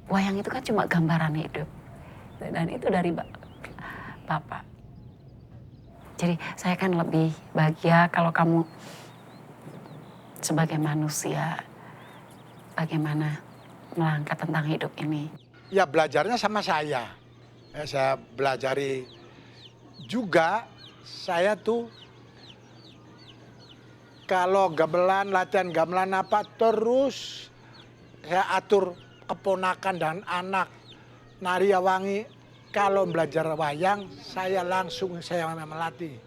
Wayang itu kan cuma gambaran hidup. Dan itu dari Bapak. Jadi saya kan lebih bahagia kalau kamu sebagai manusia, bagaimana melangkah tentang hidup ini. Ya belajarnya sama saya. Saya belajari juga, saya tuh kalau gamelan, latihan gamelan apa terus saya atur keponakan dan anak nari Awangi. Kalau belajar wayang, saya langsung melatih.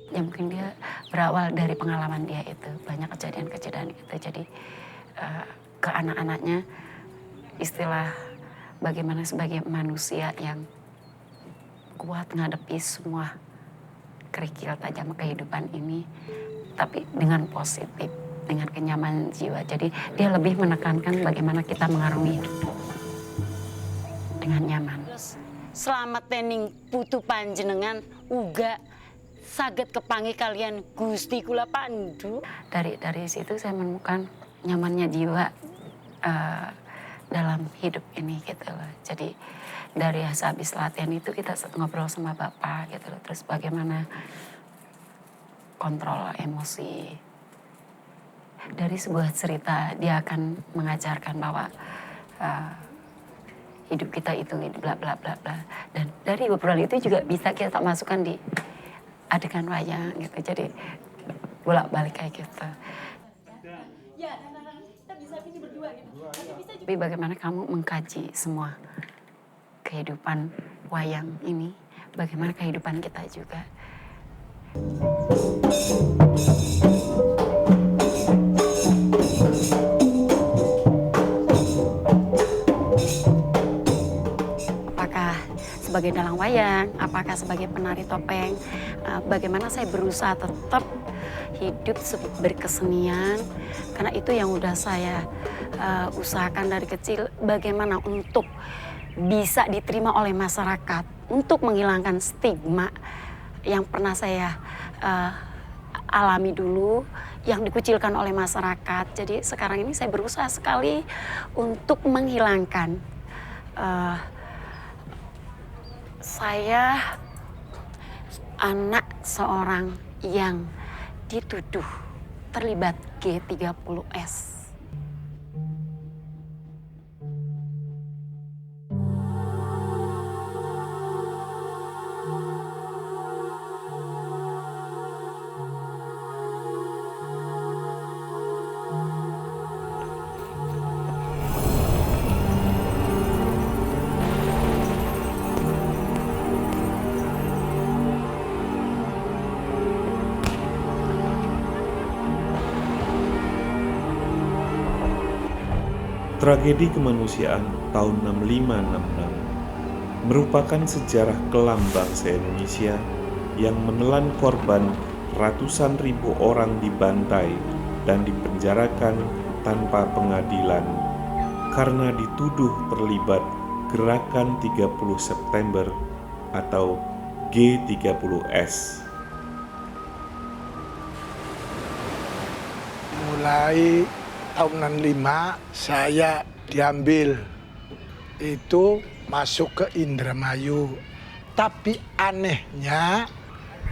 Ya mungkin dia berawal dari pengalaman dia itu, banyak kejadian-kejadian itu. Jadi ke anak-anaknya istilah bagaimana sebagai manusia yang kuat menghadapi semua kerikil tajam kehidupan ini, tapi dengan positif, dengan kenyamanan jiwa. Jadi dia lebih menekankan bagaimana kita mengarungi hidup dengan nyaman. Selamat tening putu panjenengan uga saged kepangi kalian Gusti kula Pandu. Dari situ saya menemukan nyamannya jiwa dalam hidup ini gitu loh. Jadi dari habis latihan itu kita ngobrol sama Bapak gitu loh. Terus bagaimana kontrol emosi. Dari sebuah cerita dia akan mengajarkan bahwa hidup kita itu bla bla bla bla. Dan dari obrolan itu juga bisa kita masukkan di adegan wayang gitu. Jadi bolak-balik kayak gitu. Ya, kita bisa ini berdua gitu. Tapi bagaimana kamu mengkaji semua kehidupan wayang ini, bagaimana kehidupan kita juga. Apakah sebagai dalang wayang, apakah sebagai penari topeng, bagaimana saya berusaha tetap hidup berkesenian, karena itu yang udah saya usahakan dari kecil, bagaimana untuk bisa diterima oleh masyarakat, untuk menghilangkan stigma yang pernah saya alami dulu, yang dikucilkan oleh masyarakat. Jadi sekarang ini saya berusaha sekali untuk menghilangkan. Saya anak seorang yang dituduh terlibat G30S. Tragedi kemanusiaan tahun 6566 merupakan sejarah kelam bangsa Indonesia yang menelan korban ratusan ribu orang dibantai dan dipenjarakan tanpa pengadilan karena dituduh terlibat Gerakan 30 September atau G30S. Mulai tahun 65 saya diambil itu masuk ke Indramayu. Tapi anehnya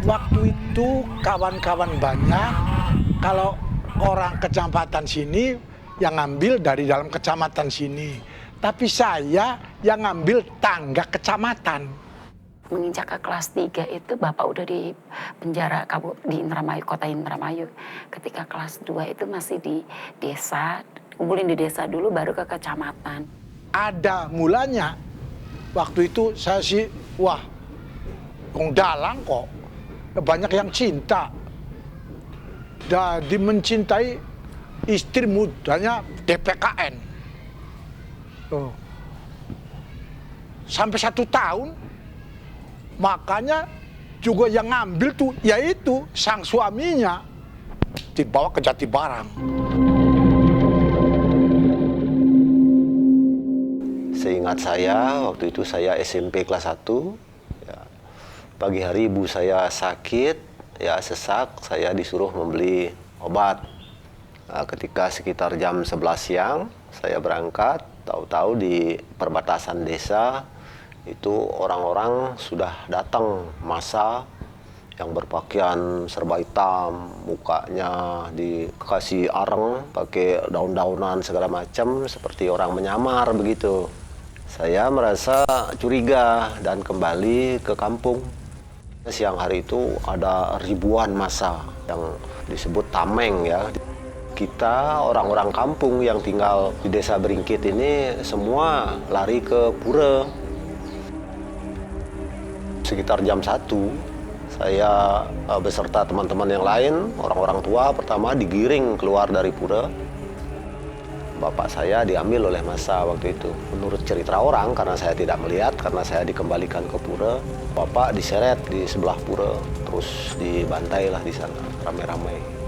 waktu itu kawan-kawan banyak, kalau orang kecamatan sini yang ngambil dari dalam kecamatan sini. Tapi saya yang ngambil tangga kecamatan. Menginjak ke kelas 3 itu Bapak udah di penjara di Indramayu, kota Indramayu. Ketika kelas 2 itu masih di desa, kumpulin di desa dulu baru ke kecamatan. Ada mulanya, waktu itu saya sih, wah, wong dalang kok, banyak yang cinta. Jadi mencintai istri mudanya DPKN. Oh. Sampai 1 tahun, makanya juga yang ngambil tuh yaitu sang suaminya dibawa ke Jatibarang. Seingat saya, waktu itu saya SMP kelas 1. Ya, pagi hari ibu saya sakit, ya sesak, saya disuruh membeli obat. Nah, ketika sekitar jam 11 siang, saya berangkat, tahu-tahu di perbatasan desa, itu orang-orang sudah datang, massa yang berpakaian serba hitam, mukanya dikasih areng, pakai daun-daunan segala macam, seperti orang menyamar begitu. Saya merasa curiga dan kembali ke kampung. Siang hari itu ada ribuan massa yang disebut tameng ya. Kita orang-orang kampung yang tinggal di desa Beringkit ini semua lari ke pura. Sekitar jam 1, saya beserta teman-teman yang lain, orang-orang tua pertama digiring keluar dari pura. Bapak saya diambil oleh massa waktu itu. Menurut cerita orang, karena saya tidak melihat, karena saya dikembalikan ke pura, Bapak diseret di sebelah pura, terus dibantailah di sana, ramai-ramai.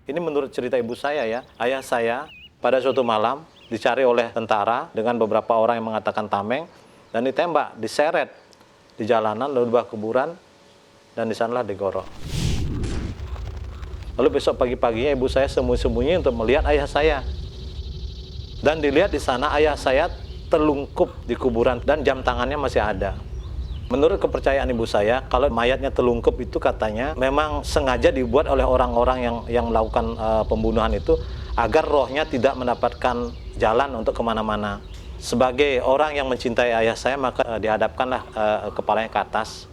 Ini menurut cerita ibu saya ya, ayah saya pada suatu malam dicari oleh tentara dengan beberapa orang yang mengatakan tameng dan ditembak, diseret di jalanan, lalu dibawa kuburan dan di sanalah digorok. Lalu besok pagi-paginya ibu saya sembunyi-sembunyi untuk melihat ayah saya. Dan dilihat di sana ayah saya terlungkup di kuburan dan jam tangannya masih ada. Menurut kepercayaan ibu saya, kalau mayatnya terlungkup itu katanya memang sengaja dibuat oleh orang-orang yang melakukan pembunuhan itu agar rohnya tidak mendapatkan jalan untuk kemana-mana. Sebagai orang yang mencintai ayah saya, maka dihadapkanlah kepalanya ke atas.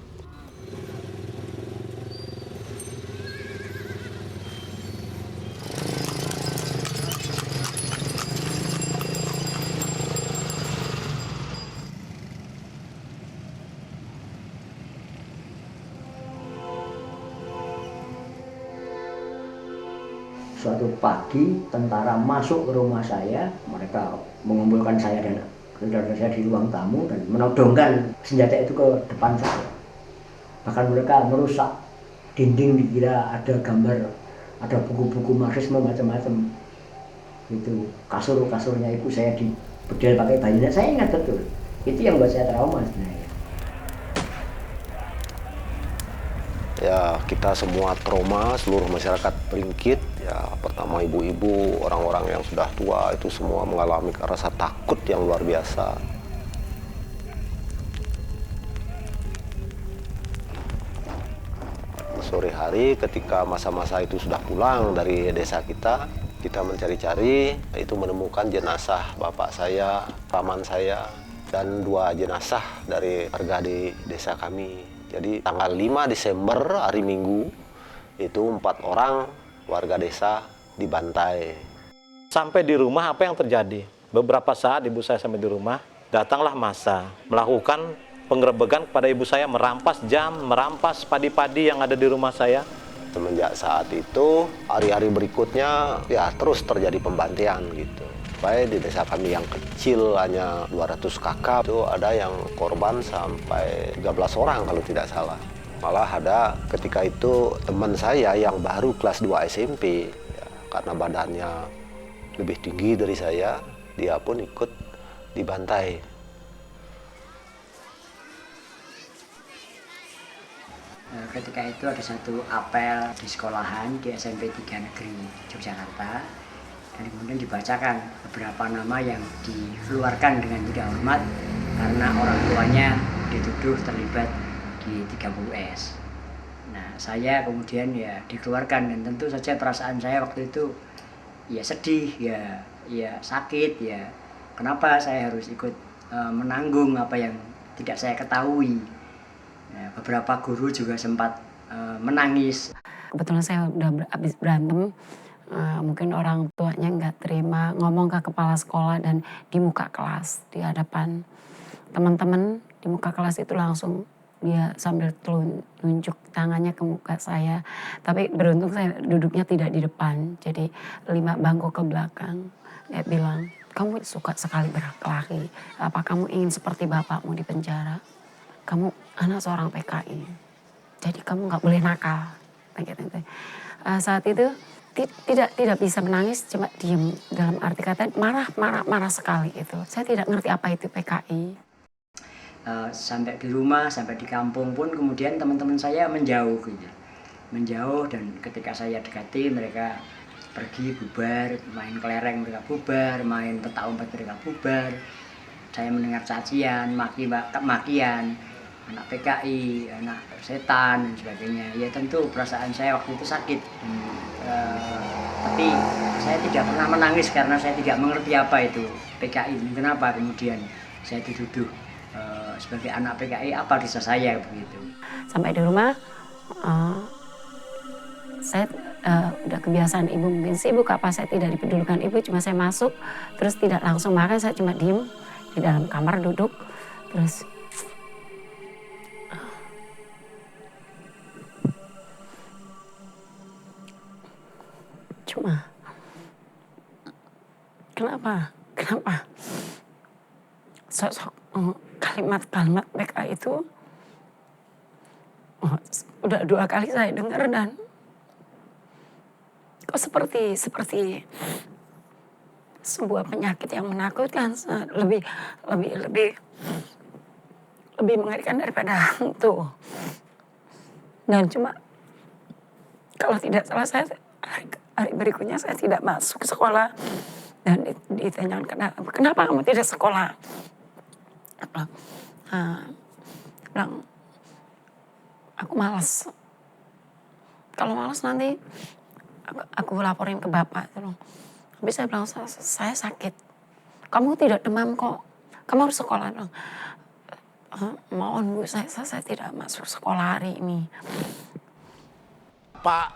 Suatu pagi tentara masuk ke rumah saya, mereka mengumpulkan saya dan saudara saya di ruang tamu dan menodongkan senjata itu ke depan saya. Bahkan mereka merusak dinding, dikira ada gambar, ada buku-buku Marxisme macam-macam. Itu kasur-kasurnya ibu saya dibedel pakai bajunya, saya ingat betul. Itu yang buat saya trauma sebenarnya. Ya, kita semua trauma, seluruh masyarakat Beringkit. Ya, pertama ibu-ibu, orang-orang yang sudah tua itu semua mengalami rasa takut yang luar biasa. sore hari ketika masa-masa itu sudah pulang dari desa kita mencari-cari, itu menemukan jenazah bapak saya, paman saya, dan 2 jenazah dari warga di desa kami. Jadi tanggal 5 Desember, hari Minggu, itu 4 orang warga desa dibantai. Sampai di rumah apa yang terjadi? Beberapa saat ibu saya sampai di rumah, datanglah massa melakukan penggerebekan kepada ibu saya, merampas jam, merampas padi-padi yang ada di rumah saya. Semenjak saat itu, hari-hari berikutnya ya terus terjadi pembantaian gitu. Baik di desa kami yang kecil hanya 200 kakak, itu ada yang korban sampai 13 orang kalau tidak salah. Malah ada ketika itu teman saya yang baru kelas 2 SMP, ya, karena badannya lebih tinggi dari saya, dia pun ikut dibantai. Ketika itu ada satu apel di sekolahan di SMP 3 Negeri Yogyakarta, dan kemudian dibacakan beberapa nama yang dikeluarkan dengan tidak hormat karena orang tuanya dituduh terlibat di 30S. Nah, saya kemudian ya dikeluarkan, dan tentu saja perasaan saya waktu itu ya sedih, ya sakit, ya kenapa saya harus ikut menanggung apa yang tidak saya ketahui. Ya, beberapa guru juga sempat menangis. Kebetulan saya udah habis berantem, mungkin orang tuanya nggak terima, ngomong ke kepala sekolah dan di muka kelas, di hadapan teman-teman, di muka kelas itu langsung dia sambil tunjuk tangannya ke muka saya. Tapi beruntung saya duduknya tidak di depan, jadi 5 bangku ke belakang. Dia bilang, kamu suka sekali berkelahi, apa kamu ingin seperti bapakmu di penjara? Kamu anak seorang PKI, jadi kamu nggak boleh nakal. Saat itu tidak bisa menangis, cuma diem, dalam arti kata marah sekali itu. Saya tidak ngerti apa itu PKI. Sampai di rumah, sampai di kampung pun kemudian teman-teman saya menjauh gitu. Menjauh, dan ketika saya dekati mereka pergi bubar, main kelereng mereka bubar, main peta umpet mereka bubar. Saya mendengar cacian, makian, anak PKI, anak setan dan sebagainya. Ya tentu perasaan saya waktu itu sakit. Tapi saya tidak pernah menangis karena saya tidak mengerti apa itu PKI. Kenapa kemudian saya dituduh sebagai anak PKI, apa dosa saya begitu. Sampai di rumah, saya udah kebiasaan ibu mungkin sibuk apa, saya tidak dipedulikan ibu, cuma saya masuk terus tidak langsung makan, saya cuma diem di dalam kamar duduk terus cuma kenapa sosok kalimat-kalimat mereka itu udah 2 kali saya dengar, dan kok seperti sebuah penyakit yang menakutkan, lebih mengerikan daripada hantu. Dan cuma kalau tidak salah saya hari berikutnya saya tidak masuk sekolah, dan ditanyakan kenapa kamu tidak sekolah. Bilang aku malas. Kalau malas nanti aku laporin ke bapak. Tapi saya bilang saya sakit. Kamu tidak demam kok. Kamu harus sekolah. Bilang, mohon Bu, saya tidak masuk sekolah hari ini. Pak,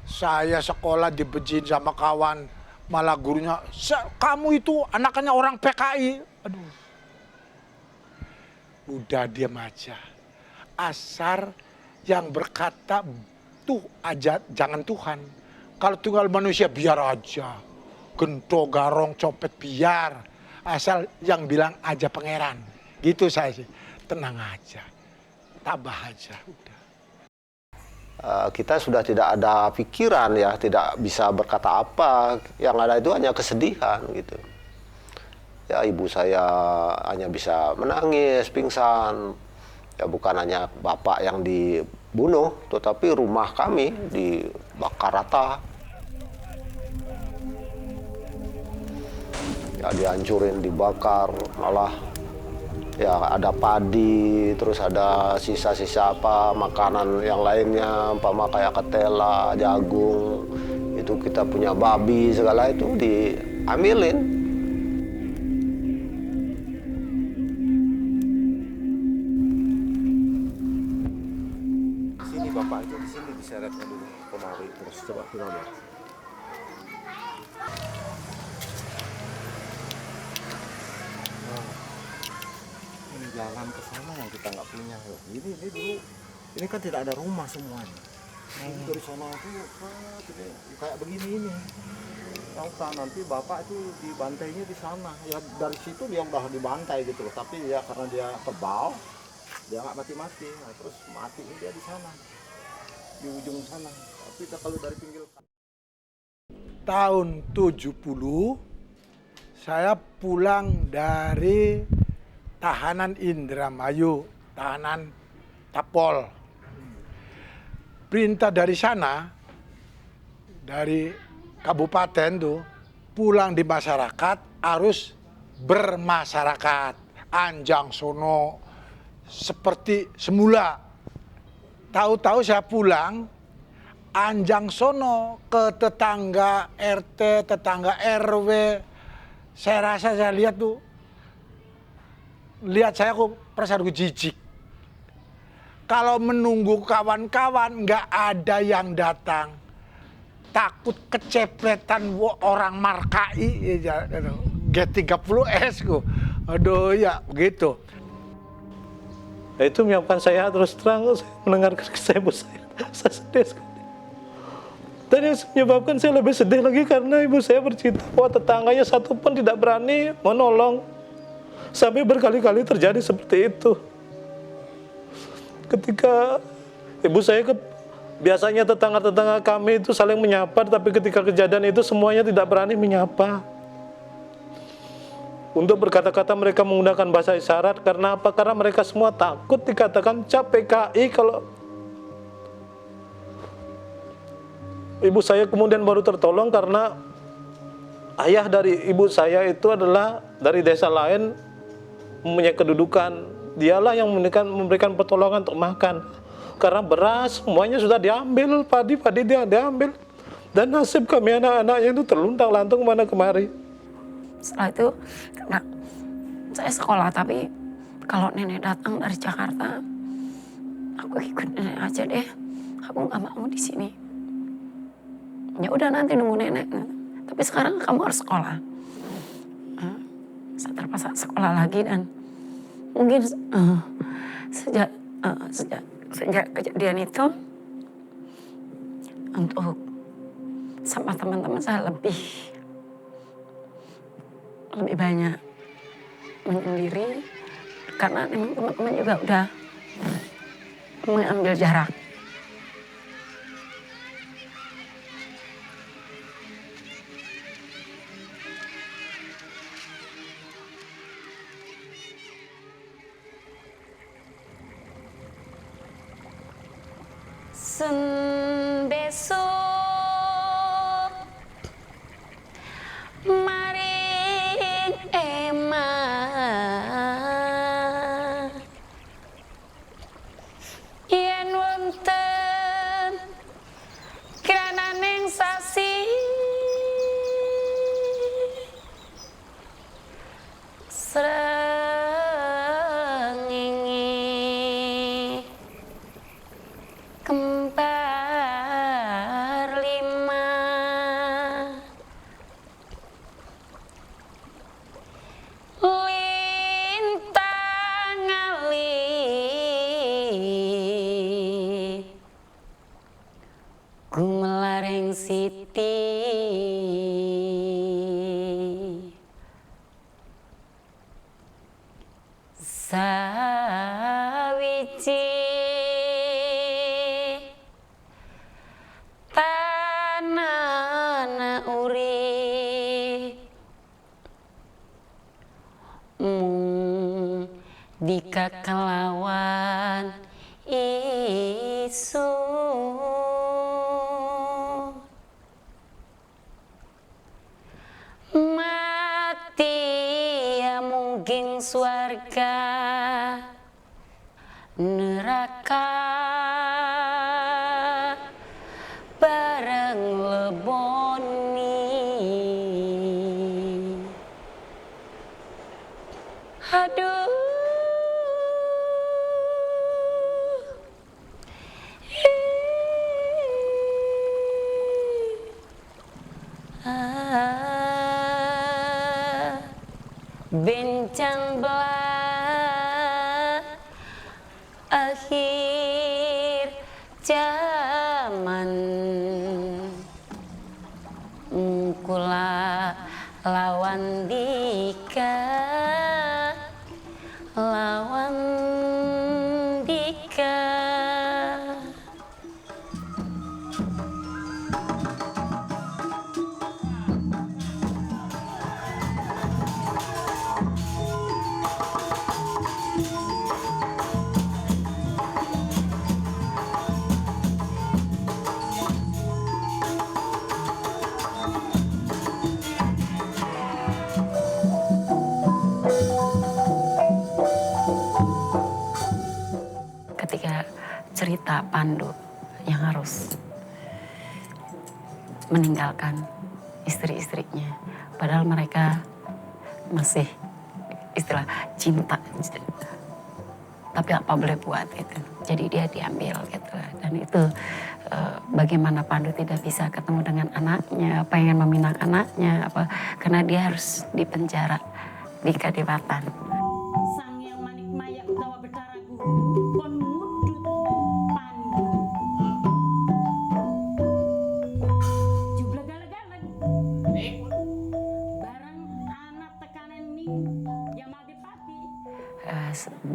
saya sekolah dibenci sama kawan, malah gurunya, kamu itu anaknya orang PKI. Aduh. Udah diam aja. Asar yang berkata tuh aja, jangan Tuhan. Kalau tunggal manusia biar aja. Gento, garong, copet biar. Asal yang bilang aja pangeran. Gitu saya sih. Tenang aja. Tabah aja. Udah. Kita sudah tidak ada pikiran ya, tidak bisa berkata apa. Yang ada itu hanya kesedihan gitu. Ya ibu saya hanya bisa menangis, pingsan. Ya bukan hanya bapak yang dibunuh, tetapi rumah kami dibakar rata. Ya dihancurin, dibakar, malah Ya ada padi, terus ada sisa-sisa apa makanan yang lainnya, umpama kayak ketela, jagung, itu kita punya babi segala itu diambilin. Sini bapak itu di sini diseretnya dulu kemari terus coba gimana? Ini jalan ke sana yang kita nggak punya. Ini dulu ini kan tidak ada rumah semuanya. Ini dari sana tuh kayak begini ini. Tahu kan nanti bapak itu dibantainya di sana. Ya dari situ dia udah dibantai gitu loh. Tapi ya karena dia kebal, dia nggak mati-mati. Nah, terus mati dia di sana, di ujung sana. Tapi kalau dari pinggir Tahun 70 saya pulang dari tahanan Indramayu, tahanan Tapol. Perintah dari sana, dari kabupaten tuh, pulang di masyarakat harus bermasyarakat. Anjang sono seperti semula. Tahu-tahu saya pulang, anjang sono ke tetangga RT, tetangga RW. Saya rasa saya lihat tuh, lihat saya kok perasaanku jijik. Kalau menunggu kawan-kawan nggak ada yang datang, takut kecepletan orang markai ya, G30S ku. Aduh ya begitu. Itu menyebabkan saya terus terang saya mendengarkan kisah ibu saya sedih sekali. Dan yang menyebabkan saya lebih sedih lagi karena ibu saya bercerita bahwa tetangganya satu pun tidak berani menolong. Sampai berkali-kali terjadi seperti itu. Ketika ibu saya biasanya tetangga-tetangga kami itu saling menyapa, tapi ketika kejadian itu semuanya tidak berani menyapa. Untuk berkata-kata mereka menggunakan bahasa isyarat. Karena apa? Karena mereka semua takut dikatakan cap PKI kalau ibu saya kemudian baru tertolong karena ayah dari ibu saya itu adalah dari desa lain, mempunyai kedudukan. Dialah yang memberikan pertolongan untuk makan. Karena beras semuanya sudah diambil, padi-padi dia diambil. Dan nasib kami anak-anaknya itu terluntang-lantung mana kemari. Setelah itu karena saya sekolah, tapi kalau nenek datang dari Jakarta, aku ikut nenek aja deh. Aku nggak mau di sini. Ya udah nanti nunggu nenek. Tapi sekarang kamu harus sekolah. Saya terpaksa sekolah lagi dan mungkin sejak kejadian itu untuk sama teman-teman saya lebih banyak menyendiri karena memang teman-teman juga udah mengambil jarak. Sen besok maring emah yen wonten krananing sasi srengenge kembar lima lintang alih gumelareng siti sawiji tanana urip mung dikakelawan isu mati ya mungkin swarga neraka bareng leboni. Aduh. Bincang belah akhir zaman, kula lawan dika, lawan dika. Ketika cerita Pandu yang harus meninggalkan istri-istrinya, padahal mereka masih istilah cinta, tapi apa boleh buat itu. Jadi dia diambil gitu, dan itu bagaimana Pandu tidak bisa ketemu dengan anaknya, pengen meminang anaknya, apa karena dia harus dipenjara di Kadipatan. Sang yang manik maya utawa betaraku kon ngudut Pandu. Jublegal-legalan. Barang anak tekanan ning yang Madepati.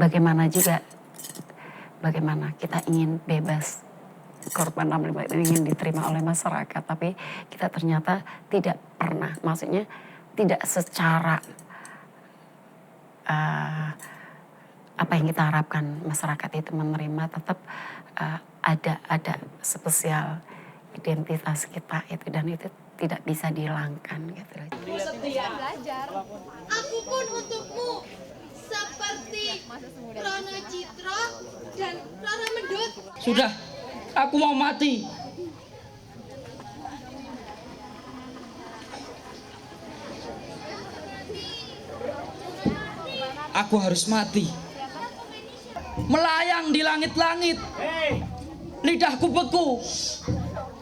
Bagaimana juga, bagaimana kita ingin bebas, korban 65 itu ingin diterima oleh masyarakat, tapi kita ternyata tidak pernah, maksudnya tidak secara apa yang kita harapkan masyarakat itu menerima, tetap ada spesial identitas kita itu, dan itu tidak bisa dihilangkan gitu. Belajar. Aku pun untukmu seperti Rana Citra dan Rara Mendut. Sudah, aku mau mati. Aku harus mati. Melayang di langit-langit. Lidahku beku.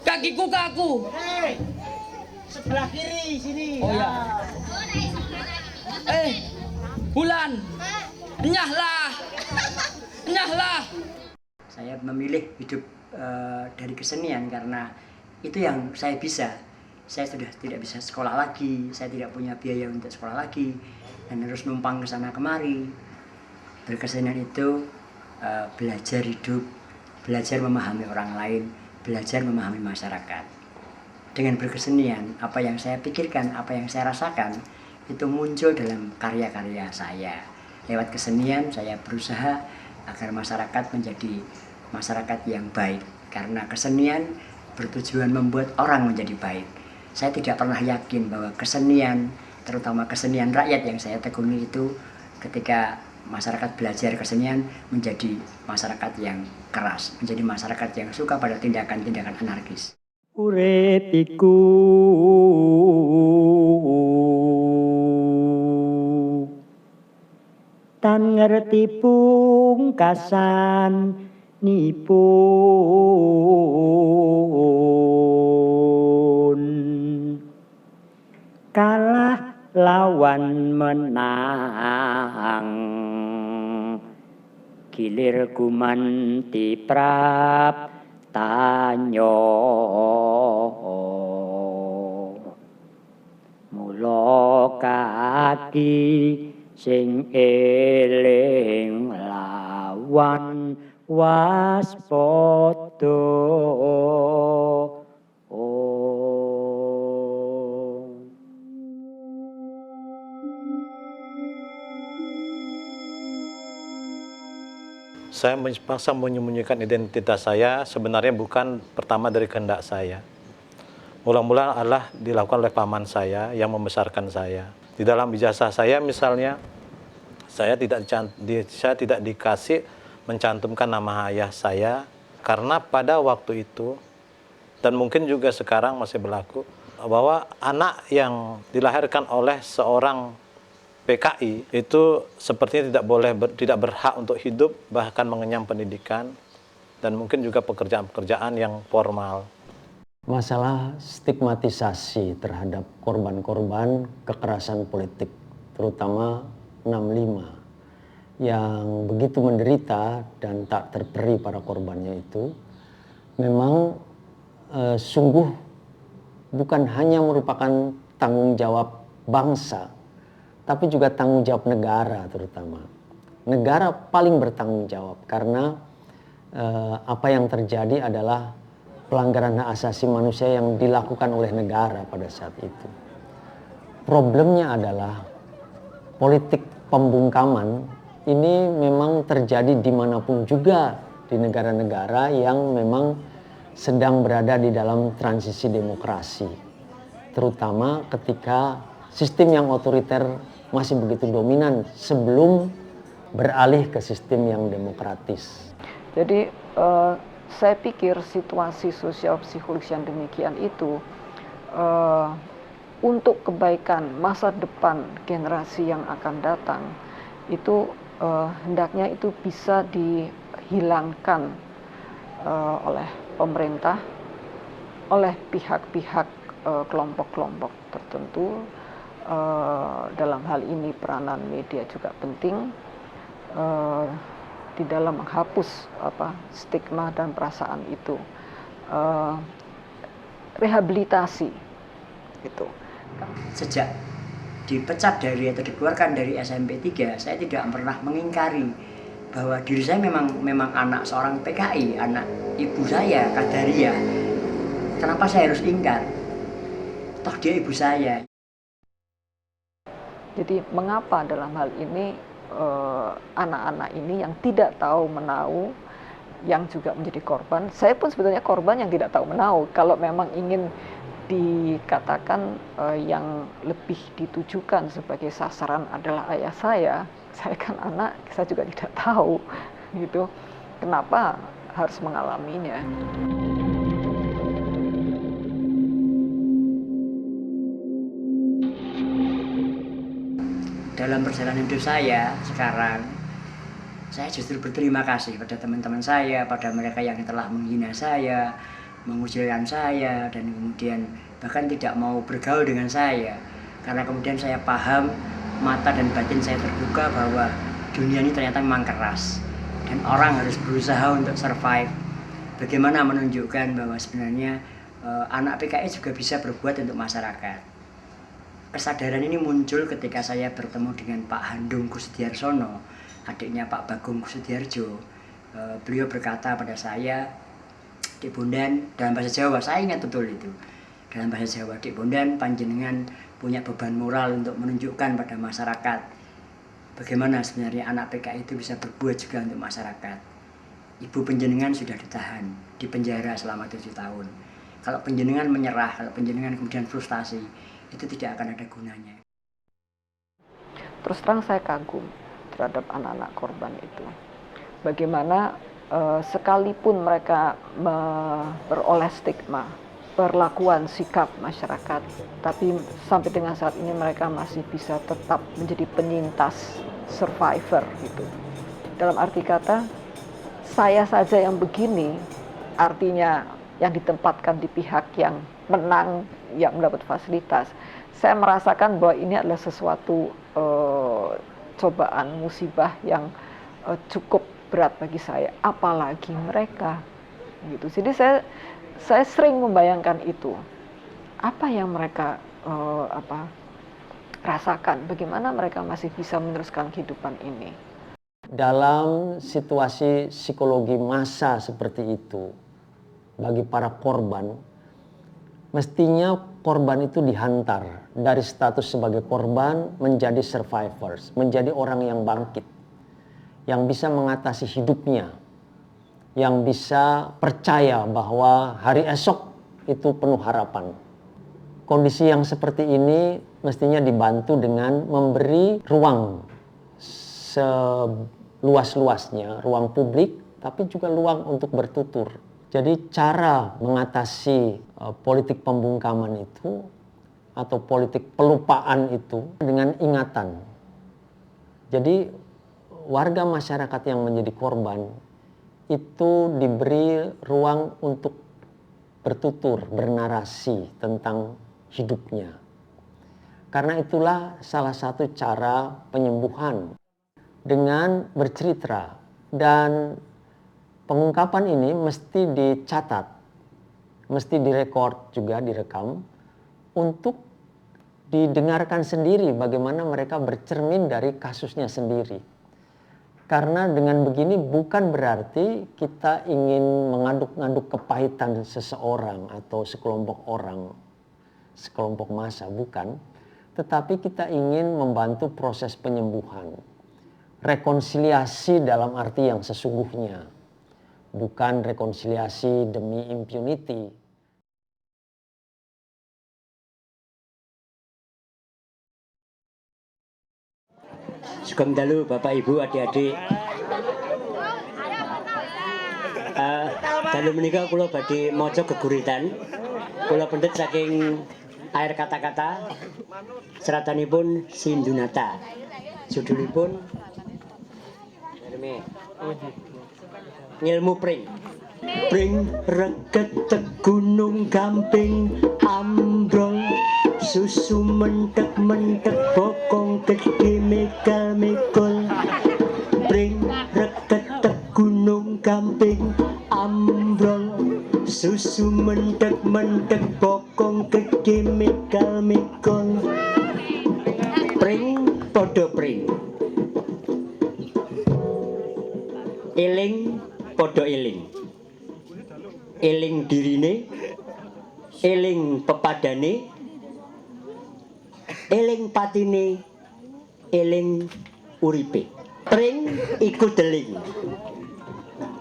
Kakiku kaku. Sebelah kiri sini. Oh ya. Bulan. Nyahlah. Nyahlah. Saya memilih hidup dari kesenian karena itu yang saya bisa. Saya sudah tidak bisa sekolah lagi, saya tidak punya biaya untuk sekolah lagi, dan harus numpang ke sana kemari. Berkesenian itu belajar hidup, belajar memahami orang lain, belajar memahami masyarakat. Dengan berkesenian, apa yang saya pikirkan, apa yang saya rasakan, itu muncul dalam karya-karya saya. Lewat kesenian, saya berusaha agar masyarakat menjadi masyarakat yang baik. Karena kesenian bertujuan membuat orang menjadi baik. Saya tidak pernah yakin bahwa kesenian, terutama kesenian rakyat yang saya tekuni itu, ketika masyarakat belajar kesenian menjadi masyarakat yang keras, menjadi masyarakat yang suka pada tindakan-tindakan anarkis. Urip iku tan ngerti pungkasan nipun kalah lawan menang gilir gumanti prap tanyo mula kaki sing eling lawan waspada. Saya memaksa menyembunyikan identitas saya sebenarnya bukan pertama dari kehendak saya. Mula-mula adalah dilakukan oleh paman saya yang membesarkan saya. Di dalam ijazah saya misalnya, saya tidak dikasih mencantumkan nama ayah saya karena pada waktu itu dan mungkin juga sekarang masih berlaku bahwa anak yang dilahirkan oleh seorang PKI itu sepertinya tidak berhak untuk hidup bahkan mengenyam pendidikan dan mungkin juga pekerjaan-pekerjaan yang formal. Masalah stigmatisasi terhadap korban-korban kekerasan politik, terutama 65, yang begitu menderita dan tak terperi para korbannya itu, memang sungguh bukan hanya merupakan tanggung jawab bangsa, tapi juga tanggung jawab negara terutama. Negara paling bertanggung jawab karena apa yang terjadi adalah pelanggaran hak asasi manusia yang dilakukan oleh negara pada saat itu. Problemnya adalah politik pembungkaman ini memang terjadi dimanapun juga di negara-negara yang memang sedang berada di dalam transisi demokrasi. Terutama ketika sistem yang otoriter masih begitu dominan sebelum beralih ke sistem yang demokratis. Jadi saya pikir situasi sosial psikologis yang demikian itu untuk kebaikan masa depan generasi yang akan datang itu hendaknya itu bisa dihilangkan oleh pemerintah, oleh pihak-pihak kelompok-kelompok tertentu. Dalam hal ini peranan media juga penting di dalam menghapus stigma dan perasaan itu. Rehabilitasi gitu. Sejak dipecat dari atau dikeluarkan dari SMP 3, saya tidak pernah mengingkari bahwa diri saya memang anak seorang PKI, anak ibu saya Kadaria. Kenapa saya harus ingkar? Toh dia ibu saya. Jadi mengapa dalam hal ini anak-anak ini yang tidak tahu menau, yang juga menjadi korban. Saya pun sebetulnya korban yang tidak tahu menau. Kalau memang ingin dikatakan yang lebih ditujukan sebagai sasaran adalah ayah saya kan anak, saya juga tidak tahu gitu. Kenapa harus mengalaminya? Dalam perjalanan hidup saya sekarang, saya justru berterima kasih pada teman-teman saya, pada mereka yang telah menghina saya, mengucilkan saya, dan kemudian bahkan tidak mau bergaul dengan saya. Karena kemudian saya paham, mata dan batin saya terbuka bahwa dunia ini ternyata memang keras. Dan orang harus berusaha untuk survive. Bagaimana menunjukkan bahwa sebenarnya anak PKI juga bisa berbuat untuk masyarakat. Kesadaran ini muncul ketika saya bertemu dengan Pak Handung Kusudiyarsono, adiknya Pak Bagong Kusudiyarjo. Beliau berkata pada saya, Dik Bondan, dalam bahasa Jawa, saya ingat betul itu. Dalam bahasa Jawa, Dik Bondan, panjenengan punya beban moral untuk menunjukkan pada masyarakat bagaimana sebenarnya anak PKI itu bisa berbuat juga untuk masyarakat. Ibu panjenengan sudah ditahan, di penjara selama 7 tahun. Kalau panjenengan menyerah, kalau panjenengan kemudian frustasi, itu tidak akan ada gunanya. Terus terang saya kagum terhadap anak-anak korban itu. Bagaimana sekalipun mereka beroleh stigma, perlakuan sikap masyarakat, tapi sampai dengan saat ini mereka masih bisa tetap menjadi penyintas, survivor gitu. Dalam arti kata, saya saja yang begini, artinya yang ditempatkan di pihak yang menang, yang mendapat fasilitas, saya merasakan bahwa ini adalah sesuatu cobaan, musibah yang cukup berat bagi saya, apalagi mereka gitu. Jadi saya sering membayangkan itu, apa yang mereka rasakan, bagaimana mereka masih bisa meneruskan kehidupan ini. Dalam situasi psikologi massa seperti itu, bagi para korban, mestinya korban itu dihantar dari status sebagai korban menjadi survivors, menjadi orang yang bangkit, yang bisa mengatasi hidupnya, yang bisa percaya bahwa hari esok itu penuh harapan. Kondisi yang seperti ini mestinya dibantu dengan memberi ruang seluas-luasnya, ruang publik, tapi juga ruang untuk bertutur. Jadi cara mengatasi politik pembungkaman itu atau politik pelupaan itu dengan ingatan. Jadi warga masyarakat yang menjadi korban itu diberi ruang untuk bertutur, bernarasi tentang hidupnya. Karena itulah salah satu cara penyembuhan dengan bercerita, dan pengungkapan ini mesti dicatat, mesti direkord juga, direkam untuk didengarkan sendiri bagaimana mereka bercermin dari kasusnya sendiri. Karena dengan begini bukan berarti kita ingin mengaduk-ngaduk kepahitan seseorang atau sekelompok orang, sekelompok massa, bukan. Tetapi kita ingin membantu proses penyembuhan. Rekonsiliasi dalam arti yang sesungguhnya, bukan rekonsiliasi demi impunity. Sugeng dalu Bapak Ibu, adik-adik. Dalu menika kula badhe maca geguritan. Kula pendet saking air kata-kata. Seratanipun Sindunata. Judulipun Ngilmu Pring. Pring reget gunung gamping ambrol, susu mentek-mentek bokong gede mikal-mikul. Pring reget gunung gamping ambrol, susu mentek-mentek bokong gede mikal-mikul. Pring podo pring, eling podo eling. Eling dirine, eling pepadane, eling patine, eling uripe. Pring iku deling,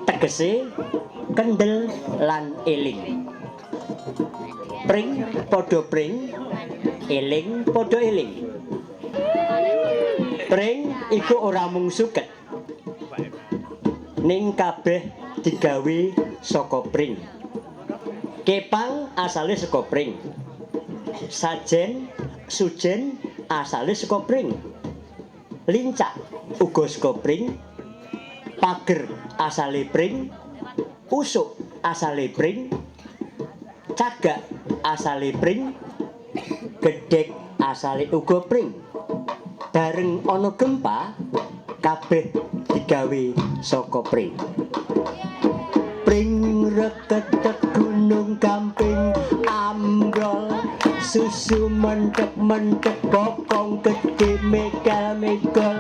tegese kendel lan eling. Pring podo pring, eling podo eling. Pring iku ora mung suket, ning kabeh digawe saka pring. Kepang asale saka pring. Sajen, sujen asale saka pring. Lincak uga saka pring. Pager asale pring. Usuk asale pring. Cagak asale pring. Gedhek asale uga pring. Bareng ana gempa kabeh digawe saka pring. Pring reketek gunung gamping ambrol, susu mentek-mentek bokong gede mikal-mikul.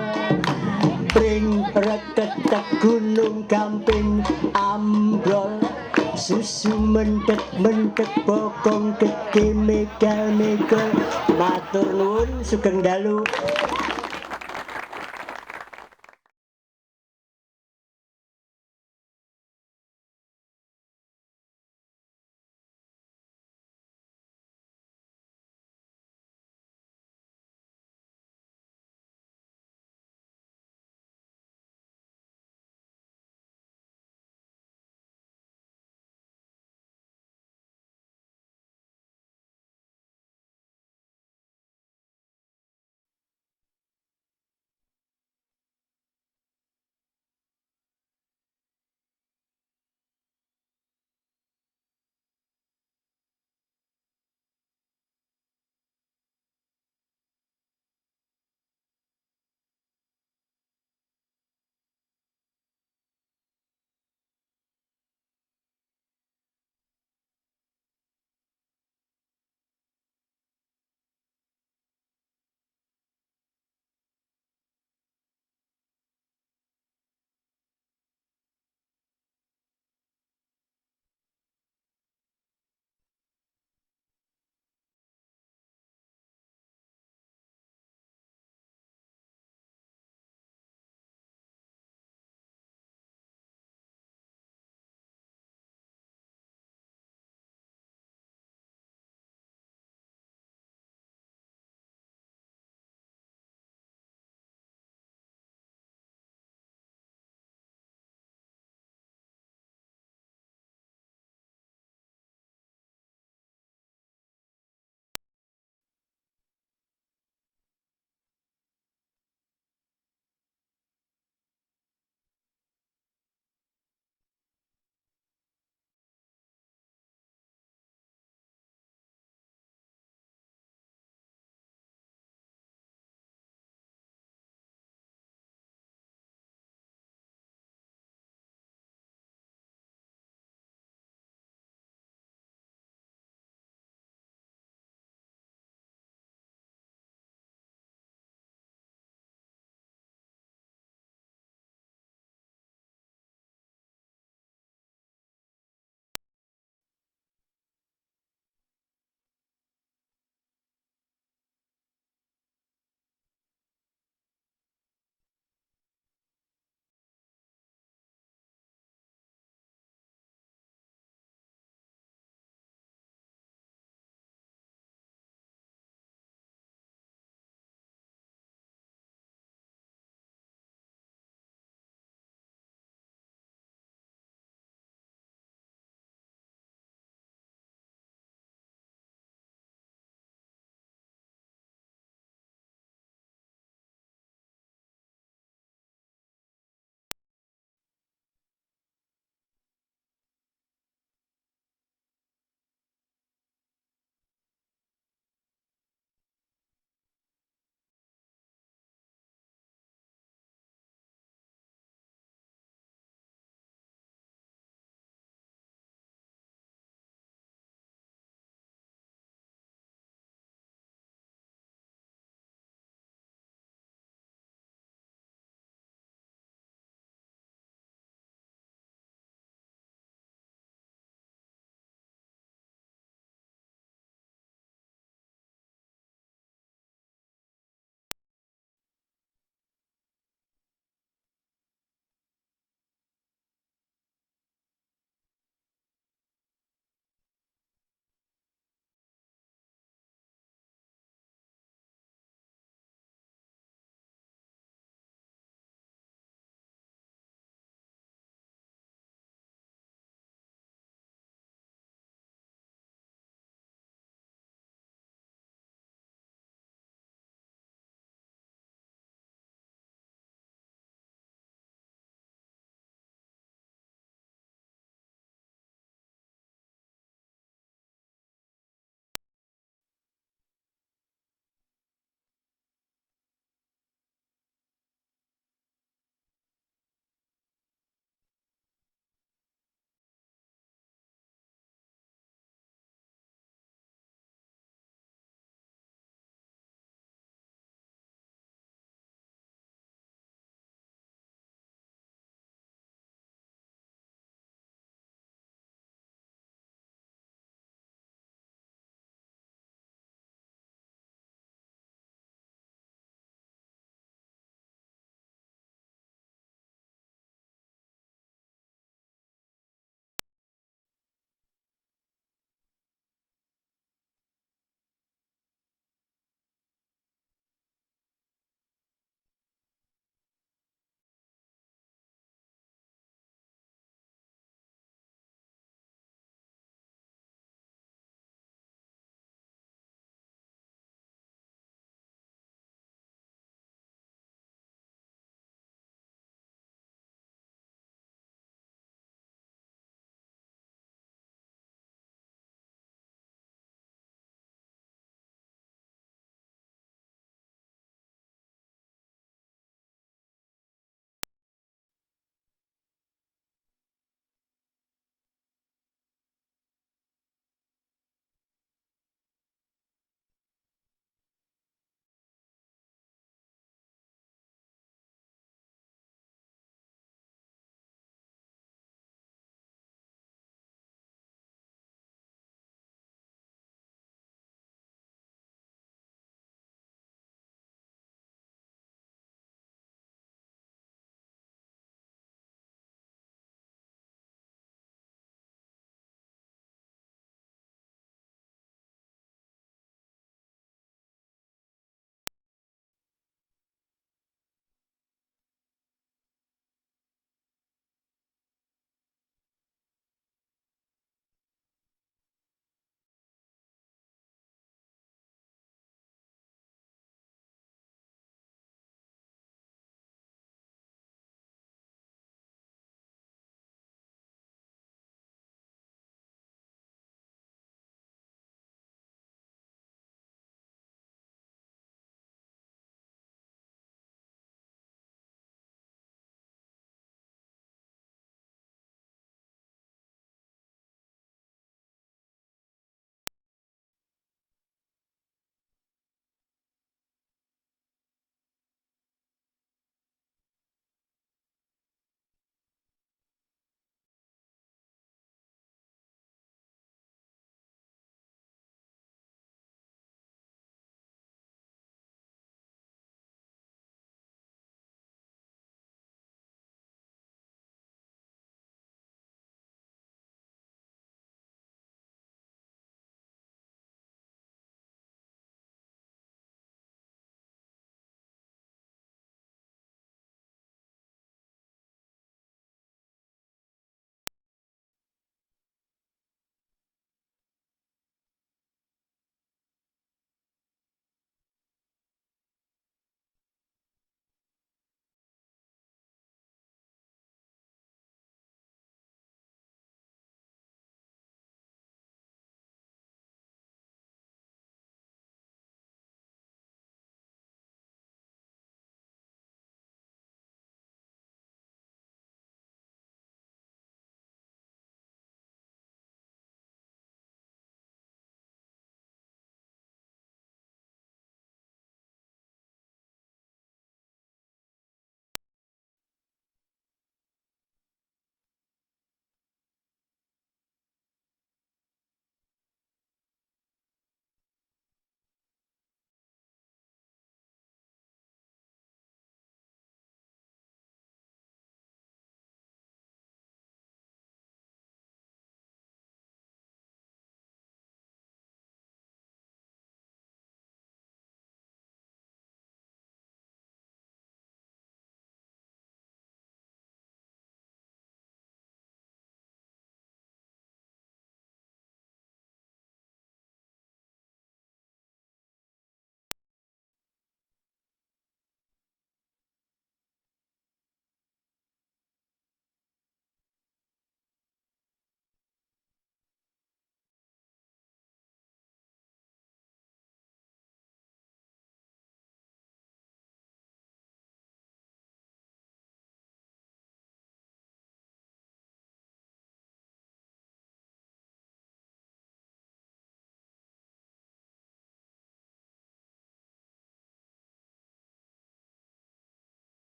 Pring reketek gunung gamping ambrol, susu mentek-mentek bokong gede mikal-mikul. Matur nuwun, sugeng dalu.